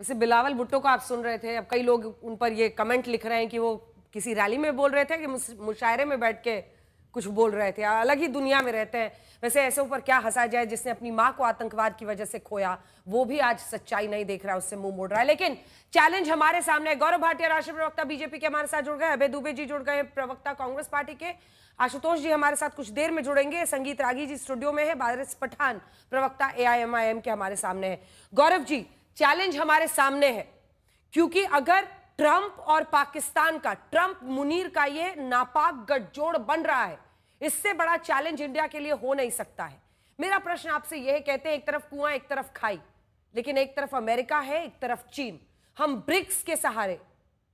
वैसे बिलावल भुट्टो को आप सुन रहे थे, अब कई लोग उन पर ये कमेंट लिख रहे हैं कि वो किसी रैली में बोल रहे थे कि मुशायरे में बैठ के कुछ बोल रहे थे, अलग ही दुनिया में रहते हैं। वैसे ऐसे ऊपर क्या हंसा जाए, जिसने अपनी मां को आतंकवाद की वजह से खोया, वो भी आज सच्चाई नहीं देख रहा है, उससे मुंह मोड़ रहा है। लेकिन चैलेंज हमारे सामने है। गौरव भाटिया राष्ट्रीय प्रवक्ता बीजेपी के हमारे साथ जुड़ गए, अभय दुबे जी जुड़ गए प्रवक्ता कांग्रेस पार्टी के, आशुतोष जी हमारे साथ कुछ देर में जुड़ेंगे, संगीत रागी जी स्टूडियो में है, बारिश पठान प्रवक्ता एआईएमआईएम के हमारे सामने है। गौरव जी, चैलेंज हमारे सामने है, क्योंकि अगर ट्रंप और पाकिस्तान का, ट्रंप मुनीर का ये नापाक गठजोड़ बन रहा है, इससे बड़ा चैलेंज इंडिया के लिए हो नहीं सकता है। मेरा प्रश्न आपसे यह है, कहते हैं एक तरफ कुआं एक तरफ खाई, लेकिन एक तरफ अमेरिका है एक तरफ चीन। हम ब्रिक्स के सहारे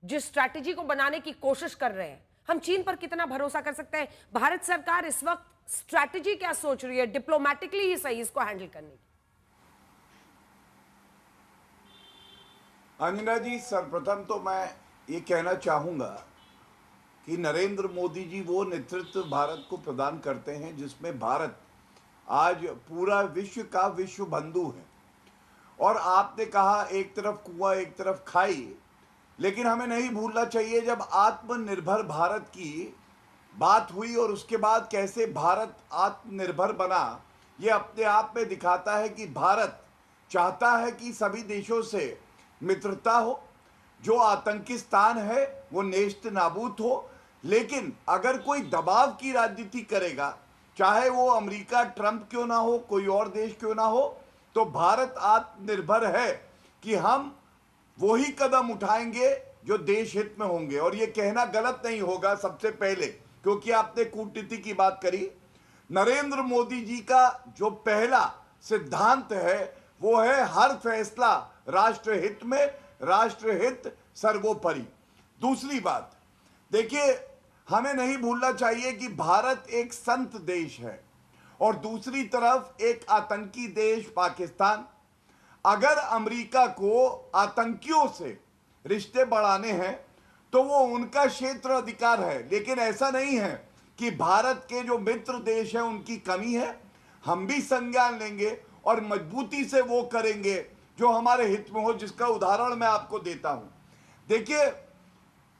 जिस स्ट्रैटेजी को बनाने की कोशिश कर रहे हैं, हम चीन पर कितना भरोसा कर सकते हैं? भारत सरकार इस वक्त स्ट्रैटेजी क्या सोच रही है, डिप्लोमैटिकली ही सही, इसको हैंडल करने की? अंजना जी, सर्वप्रथम तो मैं ये कहना चाहूँगा कि नरेंद्र मोदी जी वो नेतृत्व भारत को प्रदान करते हैं जिसमें भारत आज पूरा विश्व का विश्व बंधु है। और आपने कहा एक तरफ कुआं एक तरफ खाई, लेकिन हमें नहीं भूलना चाहिए जब आत्मनिर्भर भारत की बात हुई और उसके बाद कैसे भारत आत्मनिर्भर बना, ये अपने आप में दिखाता है कि भारत चाहता है कि सभी देशों से मित्रता हो, जो आतंकिस्तान है वो नेस्त नाबूद हो। लेकिन अगर कोई दबाव की राजनीति करेगा, चाहे वो अमेरिका ट्रंप क्यों ना हो, कोई और देश क्यों ना हो, तो भारत आत्मनिर्भर है कि हम वही कदम उठाएंगे जो देश हित में होंगे। और ये कहना गलत नहीं होगा सबसे पहले, क्योंकि आपने कूटनीति की बात करी। नरेंद्र मोदी जी का जो पहला सिद्धांत है वो है हर फैसला राष्ट्रहित में, राष्ट्रहित सर्वोपरि। दूसरी बात देखिए, हमें नहीं भूलना चाहिए कि भारत एक संत देश है और दूसरी तरफ एक आतंकी देश पाकिस्तान। अगर अमेरिका को आतंकियों से रिश्ते बढ़ाने हैं तो वो उनका क्षेत्र अधिकार है, लेकिन ऐसा नहीं है कि भारत के जो मित्र देश हैं उनकी कमी है। हम भी संज्ञान लेंगे और मजबूती से वो करेंगे जो हमारे हित में हो, जिसका उदाहरण मैं आपको देता हूं। देखिए,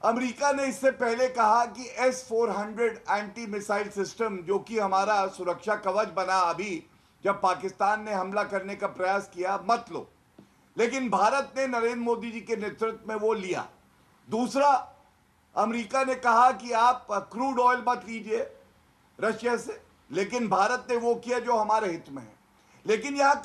अमेरिका ने इससे पहले कहा कि S-400 एंटी मिसाइल सिस्टम, जो कि हमारा सुरक्षा कवच बना अभी जब पाकिस्तान ने हमला करने का प्रयास किया, मत लो। लेकिन भारत ने नरेंद्र मोदी जी के नेतृत्व में वो लिया। दूसरा, अमेरिका ने कहा कि आप क्रूड ऑयल मत लीजिए रशिया से, लेकिन भारत ने वो किया जो हमारे हित में है। लेकिन यहाँ